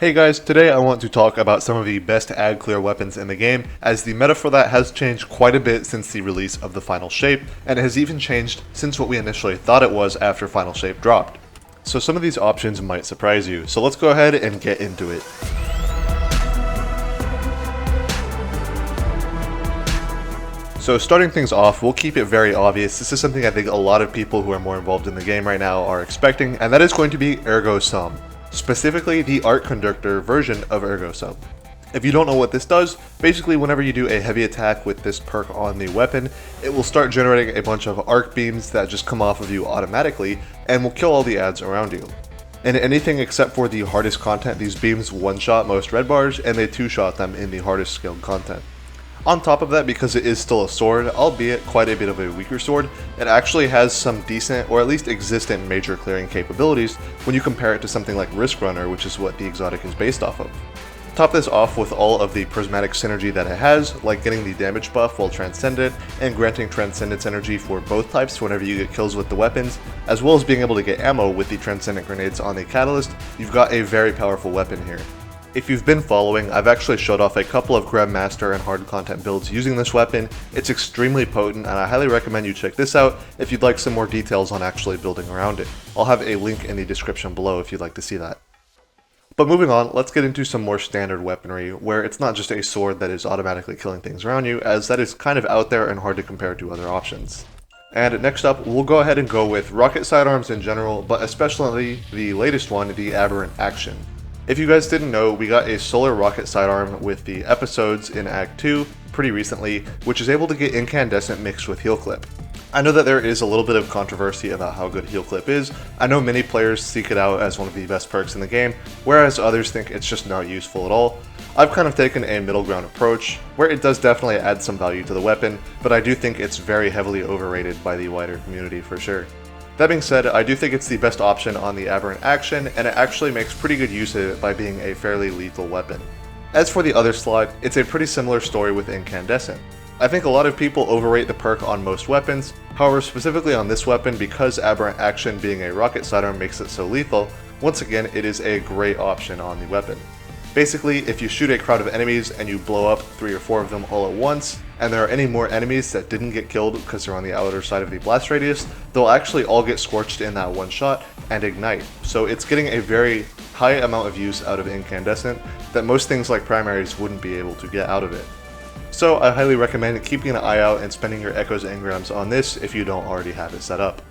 Hey guys, today I want to talk about some of the best ag clear weapons in the game, as the meta for that has changed quite a bit since the release of the final shape, and it has even changed since what we initially thought it was after final shape dropped. So some of these options might surprise you, so let's go ahead and get into it. So starting things off, we'll keep it very obvious. This is something I think a lot of people who are more involved in the game right now are expecting, and that is going to be Ergo Sum. Specifically the Arc Conductor version of Ergo Sum. If you don't know what this does, basically whenever you do a heavy attack with this perk on the weapon, it will start generating a bunch of arc beams that just come off of you automatically and will kill all the ads around you. In anything except for the hardest content, these beams one-shot most red bars and they two-shot them in the hardest skilled content. On top of that, because it is still a sword, albeit quite a bit of a weaker sword, it actually has some decent, or at least existent, major clearing capabilities when you compare it to something like Risk Runner, which is what the exotic is based off of. Top this off with all of the prismatic synergy that it has, like getting the damage buff while Transcendent, and granting Transcendence energy for both types whenever you get kills with the weapons, as well as being able to get ammo with the Transcendent grenades on the Catalyst. You've got a very powerful weapon here. If you've been following, I've actually showed off a couple of Grandmaster and hard content builds using this weapon. It's extremely potent and I highly recommend you check this out if you'd like some more details on actually building around it. I'll have a link in the description below if you'd like to see that. But moving on, let's get into some more standard weaponry, where it's not just a sword that is automatically killing things around you, as that is kind of out there and hard to compare to other options. And next up, we'll go ahead and go with rocket sidearms in general, but especially the latest one, the Aberrant Action. If you guys didn't know, we got a solar rocket sidearm with the episodes in Act 2 pretty recently, which is able to get incandescent mixed with heal clip. I know that there is a little bit of controversy about how good heal clip is. I know many players seek it out as one of the best perks in the game, whereas others think it's just not useful at all. I've kind of taken a middle ground approach, where it does definitely add some value to the weapon, but I do think it's very heavily overrated by the wider community for sure. That being said, I do think it's the best option on the Aberrant Action, and it actually makes pretty good use of it by being a fairly lethal weapon. As for the other slot, it's a pretty similar story with Incandescent. I think a lot of people overrate the perk on most weapons, however specifically on this weapon, because Aberrant Action being a rocket sidearm makes it so lethal, once again it is a great option on the weapon. Basically, if you shoot a crowd of enemies and you blow up 3 or 4 of them all at once, and there are any more enemies that didn't get killed because they're on the outer side of the blast radius, they'll actually all get scorched in that one shot and ignite. So it's getting a very high amount of use out of Incandescent that most things like primaries wouldn't be able to get out of it. So I highly recommend keeping an eye out and spending your Echoes Engrams on this if you don't already have it set up.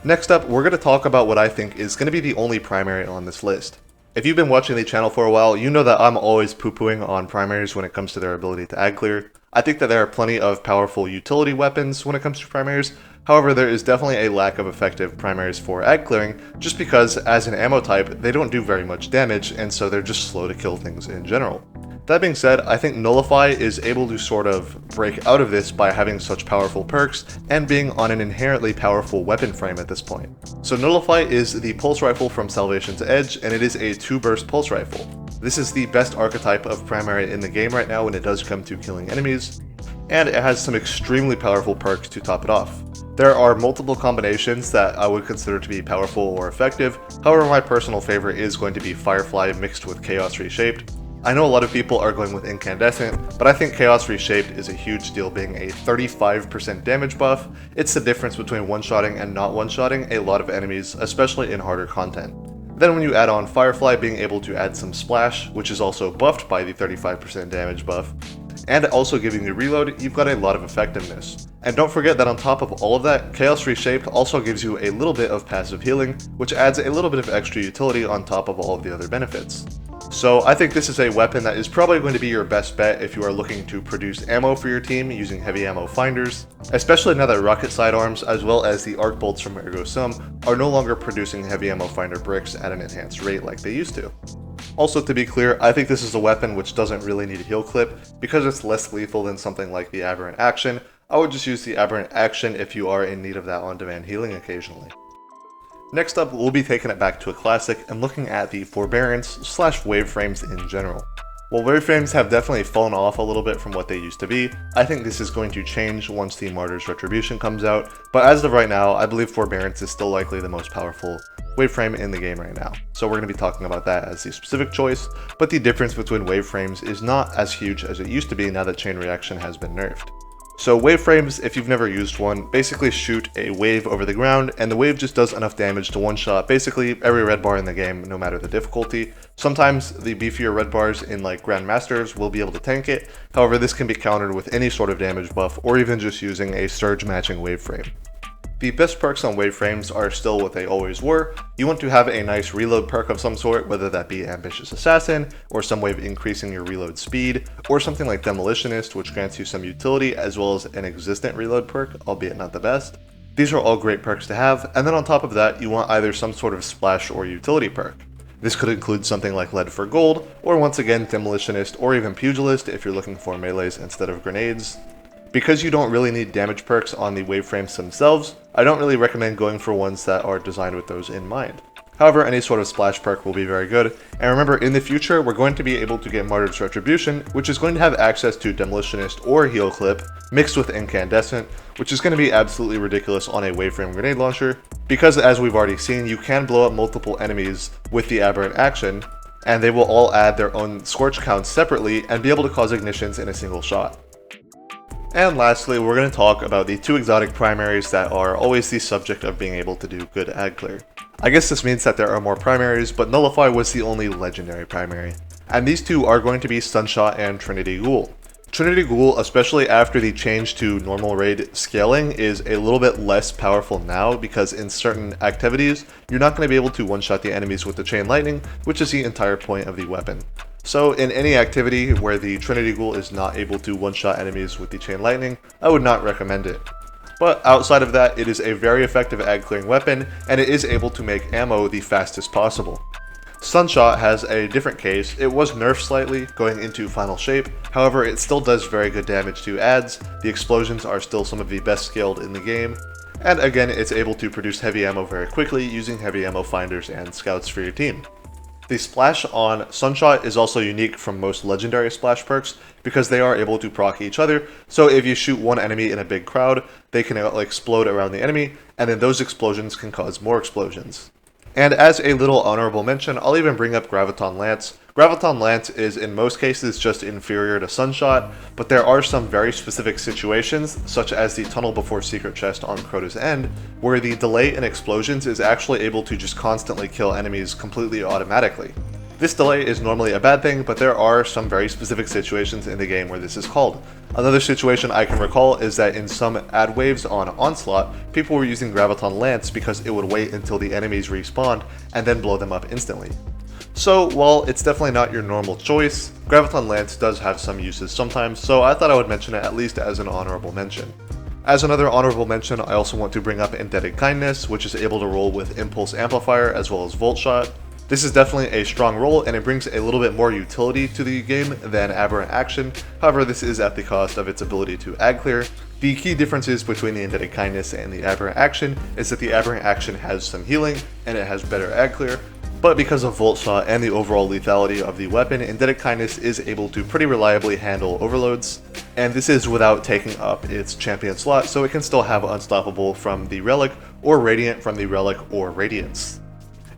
Next up, we're going to talk about what I think is going to be the only primary on this list. If you've been watching the channel for a while, you know that I'm always poo-pooing on primaries when it comes to their ability to ag clear. I think that there are plenty of powerful utility weapons when it comes to primaries, however there is definitely a lack of effective primaries for ag clearing, just because as an ammo type, they don't do very much damage, and so they're just slow to kill things in general. That being said, I think Nullify is able to sort of break out of this by having such powerful perks and being on an inherently powerful weapon frame at this point. So Nullify is the pulse rifle from Salvation's Edge, and it is a 2-burst pulse rifle. This is the best archetype of primary in the game right now when it does come to killing enemies, and it has some extremely powerful perks to top it off. There are multiple combinations that I would consider to be powerful or effective, however my personal favorite is going to be Firefly mixed with Chaos Reshaped. I know a lot of people are going with Incandescent, but I think Chaos Reshaped is a huge deal, being a 35% damage buff. It's the difference between one-shotting and not one-shotting a lot of enemies, especially in harder content. Then when you add on Firefly being able to add some splash, which is also buffed by the 35% damage buff, and also giving you reload, you've got a lot of effectiveness. And don't forget that on top of all of that, Chaos Reshaped also gives you a little bit of passive healing, which adds a little bit of extra utility on top of all of the other benefits. So I think this is a weapon that is probably going to be your best bet if you are looking to produce ammo for your team using heavy ammo finders, especially now that rocket sidearms as well as the arc bolts from Ergo Sum are no longer producing heavy ammo finder bricks at an enhanced rate like they used to. Also, to be clear, I think this is a weapon which doesn't really need a heal clip. Because it's less lethal than something like the Aberrant Action, I would just use the Aberrant Action if you are in need of that on-demand healing occasionally. Next up, we'll be taking it back to a classic and looking at the Forbearance / Waveframes in general. While Waveframes have definitely fallen off a little bit from what they used to be, I think this is going to change once the Martyr's Retribution comes out, but as of right now, I believe Forbearance is still likely the most powerful Waveframe in the game right now. So we're going to be talking about that as the specific choice, but the difference between waveframes is not as huge as it used to be now that chain reaction has been nerfed. So waveframes, if you've never used one, basically shoot a wave over the ground, and the wave just does enough damage to one-shot basically every red bar in the game, no matter the difficulty. Sometimes the beefier red bars in like Grandmasters will be able to tank it, however this can be countered with any sort of damage buff, or even just using a surge matching waveframe. The best perks on waveframes are still what they always were. You want to have a nice reload perk of some sort, whether that be Ambitious Assassin, or some way of increasing your reload speed, or something like Demolitionist, which grants you some utility, as well as an existent reload perk, albeit not the best. These are all great perks to have, and then on top of that, you want either some sort of splash or utility perk. This could include something like Lead for Gold, or once again Demolitionist, or even Pugilist if you're looking for melees instead of grenades. Because you don't really need damage perks on the waveframes themselves, I don't really recommend going for ones that are designed with those in mind. However, any sort of splash perk will be very good, and remember in the future we're going to be able to get Martyr's Retribution, which is going to have access to Demolitionist or Heal Clip, mixed with Incandescent, which is going to be absolutely ridiculous on a waveframe grenade launcher, because as we've already seen, you can blow up multiple enemies with the Aberrant Action, and they will all add their own Scorch counts separately and be able to cause ignitions in a single shot. And lastly, we're going to talk about the two exotic primaries that are always the subject of being able to do good ag clear. I guess this means that there are more primaries, but Nullify was the only legendary primary. And these two are going to be Sunshot and Trinity Ghoul. Trinity Ghoul, especially after the change to normal raid scaling, is a little bit less powerful now because in certain activities, you're not going to be able to one-shot the enemies with the Chain Lightning, which is the entire point of the weapon. So in any activity where the Trinity Ghoul is not able to one-shot enemies with the Chain Lightning, I would not recommend it. But outside of that, it is a very effective ag clearing weapon, and it is able to make ammo the fastest possible. Sunshot has a different case. It was nerfed slightly going into final shape, however it still does very good damage to ads, the explosions are still some of the best scaled in the game, and again it's able to produce heavy ammo very quickly using heavy ammo finders and scouts for your team. The splash on Sunshot is also unique from most legendary splash perks because they are able to proc each other, so if you shoot one enemy in a big crowd, they can explode around the enemy, and then those explosions can cause more explosions. And as a little honorable mention, I'll even bring up Graviton Lance. Graviton Lance is in most cases just inferior to Sunshot, but there are some very specific situations, such as the Tunnel Before Secret Chest on Crota's End, where the delay in explosions is actually able to just constantly kill enemies completely automatically. This delay is normally a bad thing, but there are some very specific situations in the game where this is called. Another situation I can recall is that in some ad waves on Onslaught, people were using Graviton Lance because it would wait until the enemies respawned and then blow them up instantly. So while it's definitely not your normal choice, Graviton Lance does have some uses sometimes, so I thought I would mention it at least as an honorable mention. As another honorable mention, I also want to bring up Indebted Kindness, which is able to roll with Impulse Amplifier as well as Volt Shot. This is definitely a strong roll, and it brings a little bit more utility to the game than Aberrant Action, however this is at the cost of its ability to ag clear. The key differences between the Indebted Kindness and the Aberrant Action is that the Aberrant Action has some healing, and it has better ag clear, but because of Volt Shot and the overall lethality of the weapon, Indebted Kindness is able to pretty reliably handle overloads, and this is without taking up its champion slot, so it can still have Unstoppable from the Relic, or Radiant from the Relic or Radiance.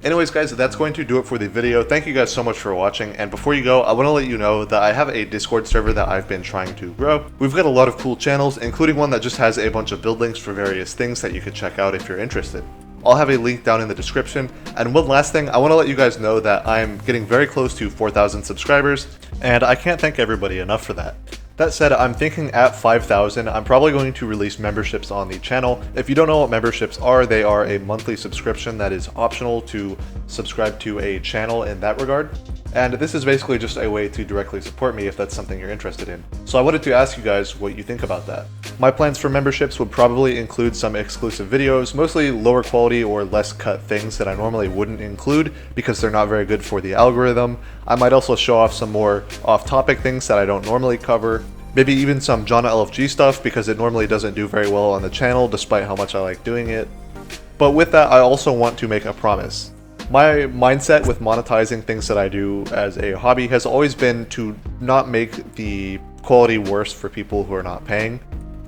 Anyways guys, that's going to do it for the video. Thank you guys so much for watching, and before you go, I want to let you know that I have a Discord server that I've been trying to grow. We've got a lot of cool channels, including one that just has a bunch of build links for various things that you could check out if you're interested. I'll have a link down in the description, and one last thing, I want to let you guys know that I'm getting very close to 4,000 subscribers, and I can't thank everybody enough for that. That said, I'm thinking at 5,000, I'm probably going to release memberships on the channel. If you don't know what memberships are, they are a monthly subscription that is optional to subscribe to a channel in that regard. And this is basically just a way to directly support me if that's something you're interested in. So I wanted to ask you guys what you think about that. My plans for memberships would probably include some exclusive videos, mostly lower quality or less cut things that I normally wouldn't include because they're not very good for the algorithm. I might also show off some more off-topic things that I don't normally cover. Maybe even some John LFG stuff because it normally doesn't do very well on the channel despite how much I like doing it. But with that, I also want to make a promise. My mindset with monetizing things that I do as a hobby has always been to not make the quality worse for people who are not paying,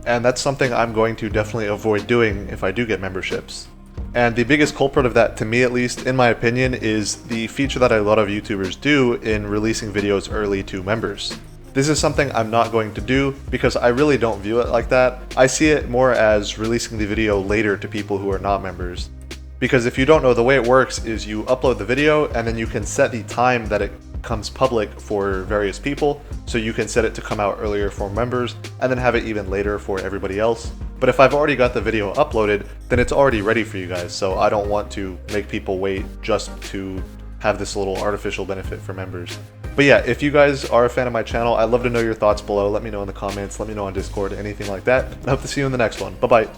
and that's something I'm going to definitely avoid doing if I do get memberships. And the biggest culprit of that, to me at least, in my opinion, is the feature that a lot of YouTubers do in releasing videos early to members. This is something I'm not going to do because I really don't view it like that. I see it more as releasing the video later to people who are not members. Because if you don't know, the way it works is you upload the video and then you can set the time that it comes public for various people. So you can set it to come out earlier for members and then have it even later for everybody else. But if I've already got the video uploaded, then it's already ready for you guys. So I don't want to make people wait just to have this little artificial benefit for members. But yeah, if you guys are a fan of my channel, I'd love to know your thoughts below. Let me know in the comments, let me know on Discord, anything like that. I hope to see you in the next one. Bye-bye.